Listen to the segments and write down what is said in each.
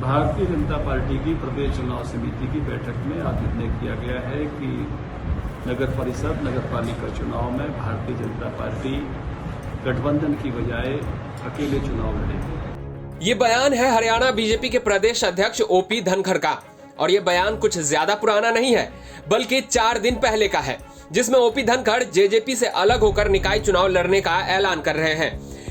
Bharatiya Janata party की प्रदेश चुनाव समिति की बैठक में आज निर्णय किया गया है कि नगर परिषद नगर पालिका चुनाव में भारतीय जनता पार्टी गठबंधन की बजाय अकेले चुनाव लड़ेगी। ये बयान है हरियाणा बीजेपी के प्रदेश अध्यक्ष ओपी धनखड़ का, और ये बयान कुछ ज्यादा पुराना नहीं है बल्कि 4 दिन पहले का है, जिसमें ओपी धनखड़ जेजेपी से अलग होकर निकाय चुनाव लड़ने का ऐलान कर रहे हैं।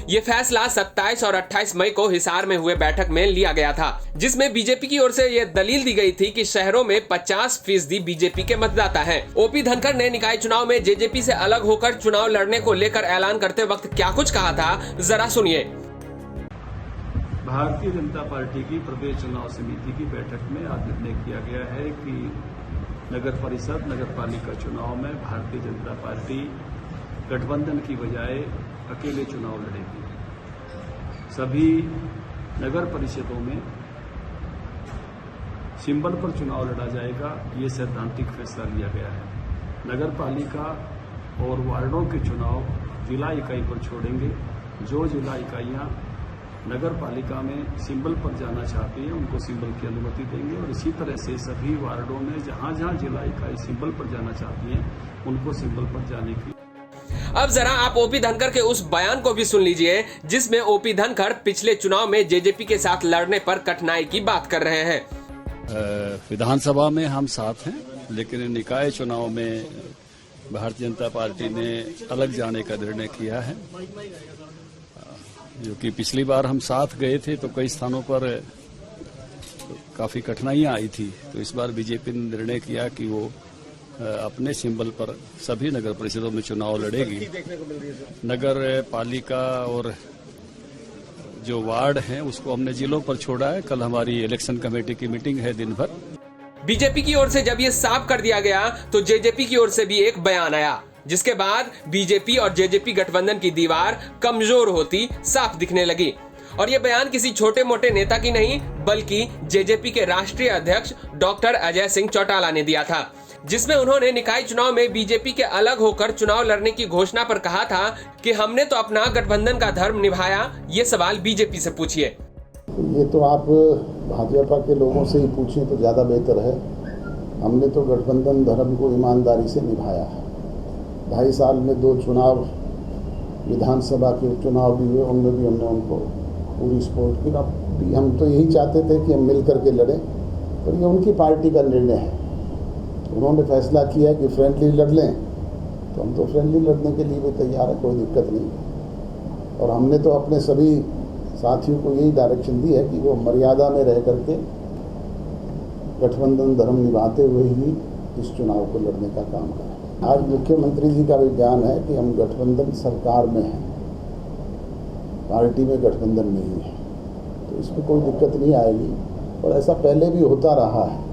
ये फैसला 27 और 28 मई को हिसार में हुए बैठक में लिया गया था, जिसमें बीजेपी की ओर से यह दलील दी गई थी कि शहरों में 50% बीजेपी के मतदाता हैं। ओपी धनखड़ ने निकाय चुनाव में जेजेपी से अलग होकर चुनाव लड़ने को लेकर ऐलान करते वक्त क्या कुछ कहा था, जरा सुनिए। भारतीय जनता पार्टी की प्रदेश चुनाव समिति की बैठक में आज निर्णय किया गया है कि नगर परिषद नगर पालिका चुनाव में भारतीय जनता पार्टी गठबंधन की बजाय अकेले चुनाव लड़ेगी। सभी नगर परिषदों में सिंबल पर चुनाव लड़ा जाएगा, ये सैद्धांतिक फैसला लिया गया है। नगर पालिका और वार्डों के चुनाव जिला इकाई पर छोड़ेंगे। जो जिला इकाइयां नगर पालिका में सिंबल पर जाना चाहती हैं उनको सिंबल की अनुमति देंगे, और इसी तरह से सभी वार्डों में जहां जहां जिला इकाई सिंबल पर जाना चाहती हैं उनको सिंबल पर जाने की। अब जरा आप ओपी धनखड़ के उस बयान को भी सुन लीजिए, जिसमें ओपी धनखड़ पिछले चुनाव में जेजेपी के साथ लड़ने पर कठिनाई की बात कर रहे हैं। विधानसभा में हम साथ हैं, लेकिन निकाय चुनाव में भारतीय जनता पार्टी ने अलग जाने का निर्णय किया है। जो कि पिछली बार हम साथ गए थे तो कई स्थानों पर काफी कठिनाइयां आई थी, तो इस बार बीजेपी ने निर्णय किया कि वो अपने सिंबल पर सभी नगर परिषदों में चुनाव लड़ेगी। नगर पालिका और जो वार्ड हैं उसको हमने जिलों पर छोड़ा है। कल हमारी इलेक्शन कमेटी की मीटिंग है दिन भर। बीजेपी की ओर से जब ये साफ कर दिया गया तो जेजेपी की ओर से भी एक बयान आया, जिसके बाद बीजेपी और जेजेपी गठबंधन की दीवार कमजोर होती साफ दिखने लगी। और ये बयान किसी छोटे मोटे नेता की नहीं बल्कि जेजेपी के राष्ट्रीय अध्यक्ष डॉक्टर अजय सिंह चौटाला ने दिया था, जिसमें उन्होंने निकाय चुनाव में बीजेपी के अलग होकर चुनाव लड़ने की घोषणा पर कहा था कि हमने तो अपना गठबंधन का धर्म निभाया। ये सवाल बीजेपी से पूछिए। ये तो आप भाजपा के लोगों से ही पूछें तो ज्यादा बेहतर है। हमने तो गठबंधन धर्म को ईमानदारी से निभाया है। 2.5 साल में 2 चुनाव, विधानसभा के चुनाव भी हुए, उनमें भी हमने उनको पूरी सपोर्ट की। हम तो यही चाहते थे कि हम मिल करके लड़ें, पर ये उनकी पार्टी का निर्णय है। उन्होंने फैसला किया कि फ्रेंडली लड़ लें, तो हम तो फ्रेंडली लड़ने के लिए भी तैयार है, कोई दिक्कत नहीं। और हमने तो अपने सभी साथियों को यही डायरेक्शन दी है कि वो मर्यादा में रह करके गठबंधन धर्म निभाते हुए ही इस चुनाव को लड़ने का काम करें। आज मुख्यमंत्री जी का भी बयान है कि हम गठबंधन सरकार में हैं, पार्टी में गठबंधन नहीं है, तो इसमें कोई दिक्कत नहीं आएगी, और ऐसा पहले भी होता रहा है।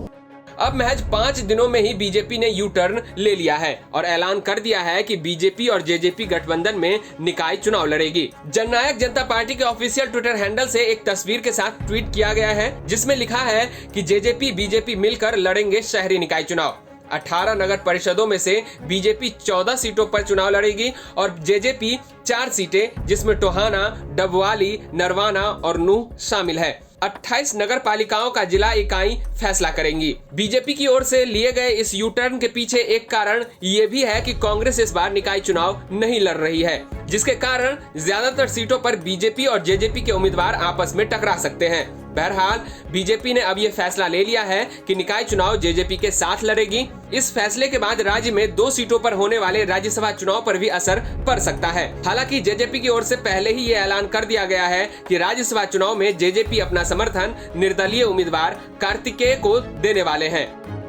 अब महज 5 दिनों में ही बीजेपी ने यू टर्न ले लिया है और ऐलान कर दिया है कि बीजेपी और जेजेपी गठबंधन में निकाय चुनाव लड़ेगी। जननायक जनता पार्टी के ऑफिशियल ट्विटर हैंडल से एक तस्वीर के साथ ट्वीट किया गया है, जिसमें लिखा है कि जेजेपी बीजेपी मिलकर लड़ेंगे शहरी निकाय चुनाव। 18 नगर परिषदों में से बीजेपी 14 सीटों पर चुनाव लड़ेगी और जेजेपी 4 सीटें, जिसमें टोहाना, डबवाली, नरवाना और नूह शामिल है। 28 नगर पालिकाओं का जिला इकाई फैसला करेंगी। बीजेपी की ओर से लिए गए इस यू टर्न के पीछे एक कारण ये भी है कि कांग्रेस इस बार निकाय चुनाव नहीं लड़ रही है, जिसके कारण ज्यादातर सीटों पर बीजेपी और जेजेपी के उम्मीदवार आपस में टकरा सकते हैं। बहरहाल बीजेपी ने अब यह फैसला ले लिया है कि निकाय चुनाव जेजेपी के साथ लड़ेगी। इस फैसले के बाद राज्य में 2 सीटों पर होने वाले राज्यसभा चुनाव पर भी असर पड़ सकता है। हालांकि जेजेपी की ओर से पहले ही ये ऐलान कर दिया गया है कि राज्यसभा चुनाव में जेजेपी अपना समर्थन निर्दलीय उम्मीदवार कार्तिकेय को देने वाले हैं।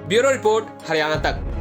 ब्यूरो रिपोर्ट, हरियाणा तक।